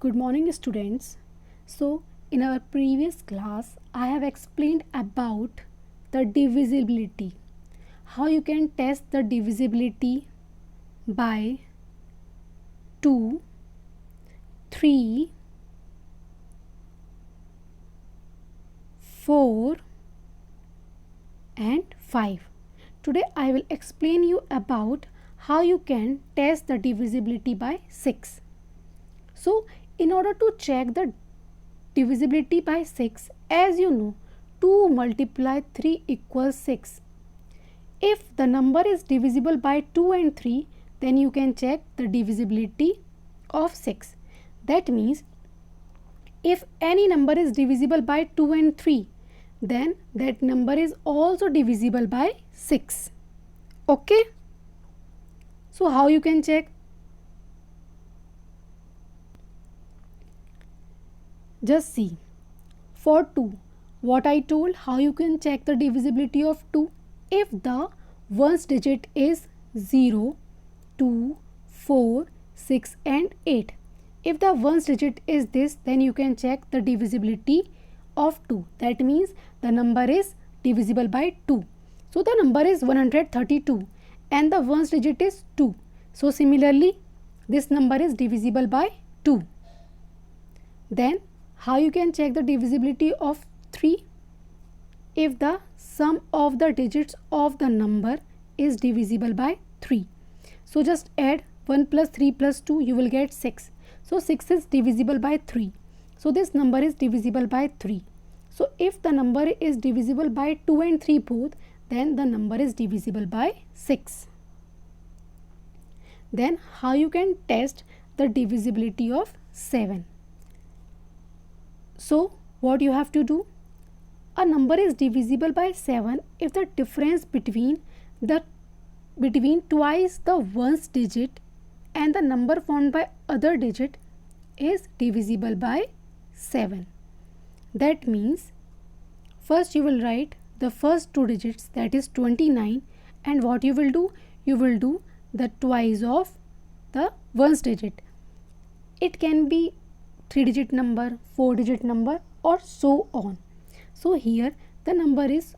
Good morning, students. So, in our previous class, I have explained about the divisibility. How you can test the divisibility by 2, 3, 4 and 5. Today I will explain you about how you can test the divisibility by 6. So, in order to check the divisibility by 6, as you know, 2 multiply 3 equals 6. If the number is divisible by 2 and 3, then you can check the divisibility of 6. That means if any number is divisible by 2 and 3, then that number is also divisible by 6. Okay? So how you can check? Just see. For 2, what I told, how you can check the divisibility of 2? If the ones digit is 0, 2, 4, 6 and 8. If the ones digit is this, then you can check the divisibility of 2. That means the number is divisible by 2. So the number is 132 and the ones digit is 2. So similarly, this number is divisible by 2. Then how you can check the divisibility of 3? If the sum of the digits of the number is divisible by 3. So just add 1 plus 3 plus 2, you will get 6. So 6 is divisible by 3. So this number is divisible by 3. So if the number is divisible by 2 and 3 both, then the number is divisible by 6. Then how you can test the divisibility of 7? So what you have to do? A number is divisible by 7 if the difference between twice the ones digit and the number formed by other digit is divisible by 7. That means first you will write the first two digits, that is 29, and what you will do? You will do the twice of the ones digit. It can be 3-digit number, 4-digit number or so on. So here the number is,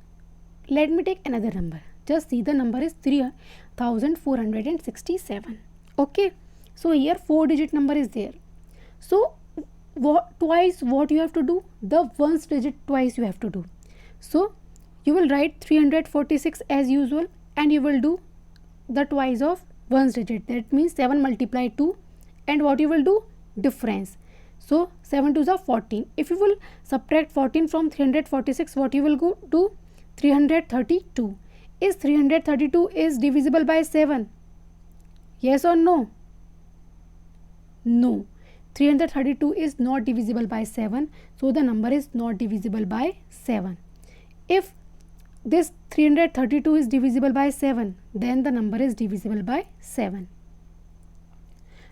let me take another number. Just see, the number is 3467. Okay. So here 4-digit number is there. So twice what you have to do? The ones digit twice you have to do. So you will write 346 as usual and you will do the twice of ones digit. That means 7 multiply 2 and what you will do? Difference. So 7 2s are 14. If you will subtract 14 from 346, what you will do? 332. Is 332 is divisible by 7? Yes or no? No. 332 is not divisible by 7. So the number is not divisible by 7. If this 332 is divisible by 7, then the number is divisible by 7.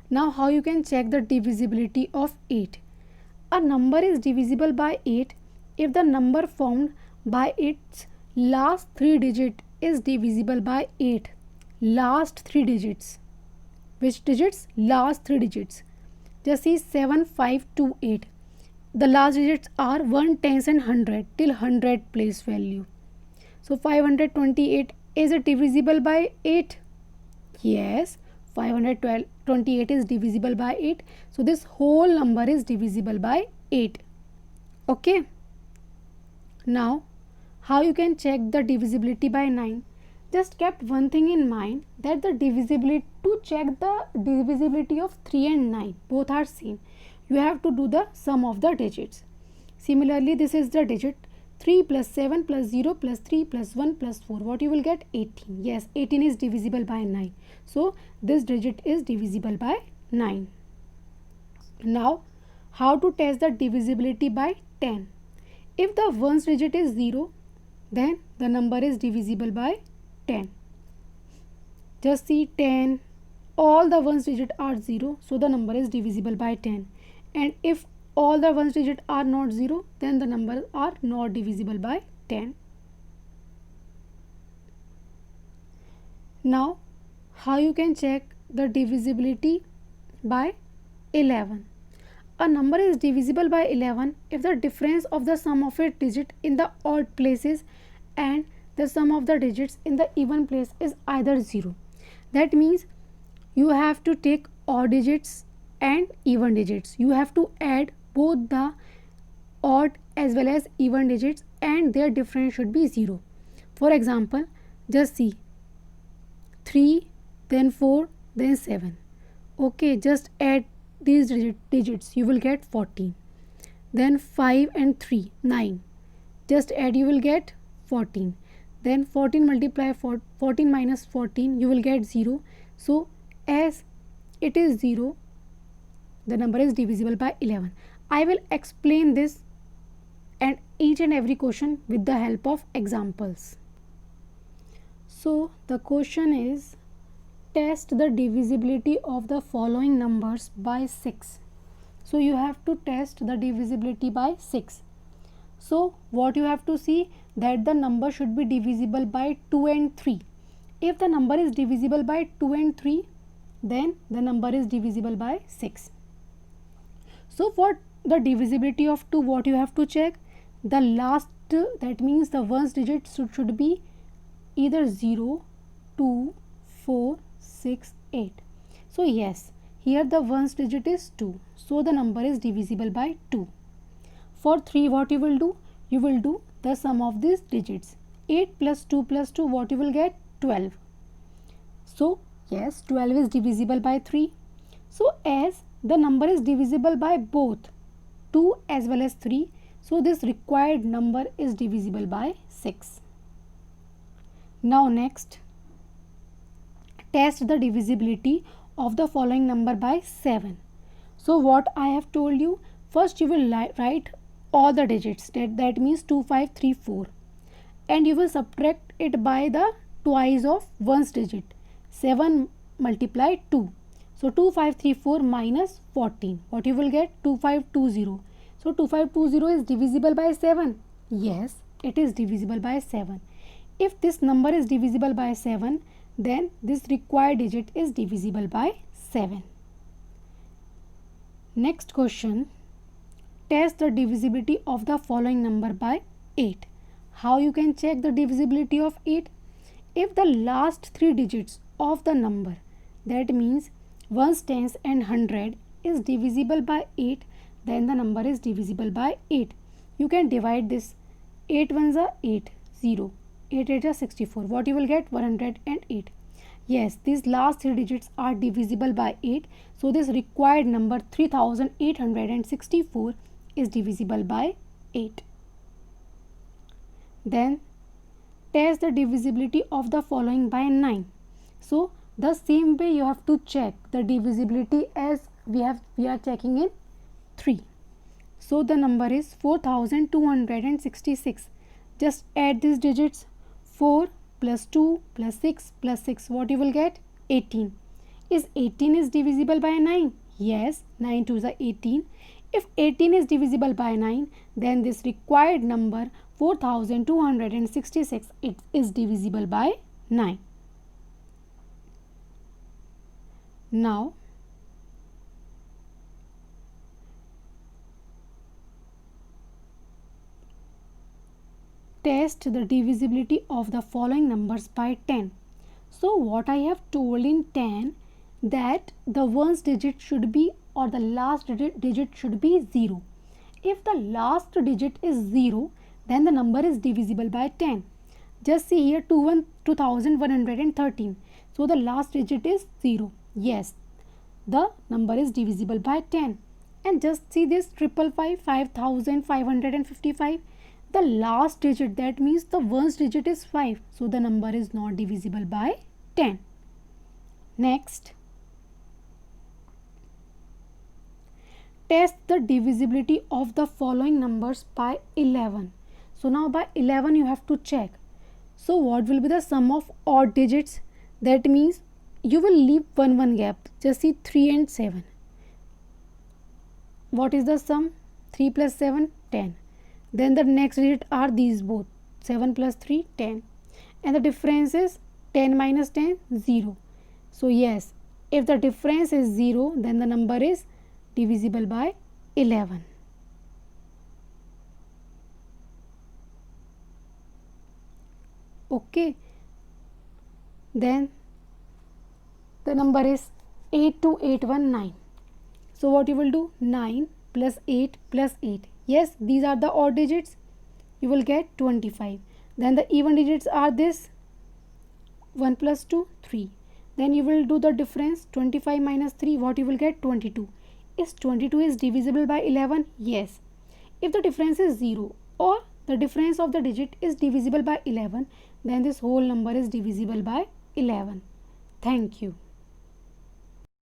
Now how you can check the divisibility of 8? A number is divisible by 8 if the number formed by its last 3 digit is divisible by 8. Last 3 digits. Which digits? Last 3 digits. Just see 7, 5, 2, 8. The last digits are 1, 10 and 100 till 100 place value. So 528, is it divisible by 8? Yes. 528 is divisible by 8. So this whole number is divisible by 8. Okay. Now how you can check the divisibility by 9? Just kept one thing in mind, that the divisibility, to check the divisibility of 3 and 9, both are same, you have to do the sum of the digits. Similarly, this is the digit 3 plus 7 plus 0 plus 3 plus 1 plus 4. What you will get? 18. Yes, 18 is divisible by 9. So this digit is divisible by 9. Now how to test the divisibility by 10? If the ones digit is 0, then the number is divisible by 10. Just see 10, all the ones digit are 0, so the number is divisible by 10. And if all the ones digit are not 0, then the numbers are not divisible by 10. Now how you can check the divisibility by 11? A number is divisible by 11 if the difference of the sum of its digit in the odd places and the sum of the digits in the even place is either 0. That means you have to take odd digits and even digits. You have to add both the odd as well as even digits and their difference should be 0. For example, just see 3, then 4, then 7. Okay, just add these digits, you will get 14. Then 5 and 3, 9. Just add, you will get 14. Then 14 multiply 14 minus 14, you will get 0. So as it is 0, the number is divisible by 11. I will explain this and each and every question with the help of examples. So the question is, test the divisibility of the following numbers by 6. So you have to test the divisibility by 6. So what you have to see, that the number should be divisible by 2 and 3. If the number is divisible by 2 and 3, then the number is divisible by 6. So for the divisibility of 2, what you have to check, the last, that means the ones digit should be either 0, 2, 4, 6, 8. So yes, here the ones digit is 2. So the number is divisible by 2. For 3, what you will do? You will do the sum of these digits. 8 plus 2 plus 2, what you will get? 12. So yes, 12 is divisible by 3. So as the number is divisible by both 2 as well as 3, so this required number is divisible by 6. Now next, test the divisibility of the following number by 7. So what I have told you, first you will write all the digits, that means 2, 5, 3, 4, and you will subtract it by the twice of ones digit. 7 multiply 2. So 2, 5, 3, 4 minus 14. What you will get? 2520. So 2520 is divisible by 7. Yes, it is divisible by 7. If this number is divisible by 7, then this required digit is divisible by 7. Next question, test the divisibility of the following number by 8. How you can check the divisibility of 8? If the last 3 digits of the number, that means ones, tens and 100, is divisible by 8, then the number is divisible by 8. You can divide this. 8 ones are 8, 0. 8 8 are 64. What you will get? 108. Yes, these last 3 digits are divisible by 8. So this required number 3864 is divisible by 8. Then test the divisibility of the following by 9. So the same way you have to check the divisibility as we are checking in 3. So the number is 4266. Just add these digits. 4 plus 2 plus 6 plus 6. What you will get? 18. Is 18 is divisible by 9? Yes, 9 2s are 18. If 18 is divisible by 9, then this required number 4266 it is divisible by 9. Now test the divisibility of the following numbers by 10. So what I have told in 10, that the ones digit should be, or the last digit should be 0. If the last digit is 0, then the number is divisible by 10. Just see here 2113. So the last digit is 0. Yes, the number is divisible by 10. And just see this 555, 5555. The last digit, that means the ones digit is 5. So the number is not divisible by 10. Next, test the divisibility of the following numbers by 11. So now by 11 you have to check. So what will be the sum of odd digits? That means you will leave one gap. Just see 3 and 7. What is the sum? 3 plus 7, 10. Then the next digit are these both. 7 plus 3, 10. And the difference is 10 minus 10, 0. So yes, if the difference is 0, then the number is divisible by 11. Okay, then the number is 82819. So what you will do? 9 plus 8 plus 8. Yes, these are the odd digits. You will get 25. Then the even digits are this 1 plus 2, 3. Then you will do the difference, 25 minus 3. What you will get? 22. Is 22 is divisible by 11? Yes. If the difference is 0 or the difference of the digit is divisible by 11, then this whole number is divisible by 11. Thank you.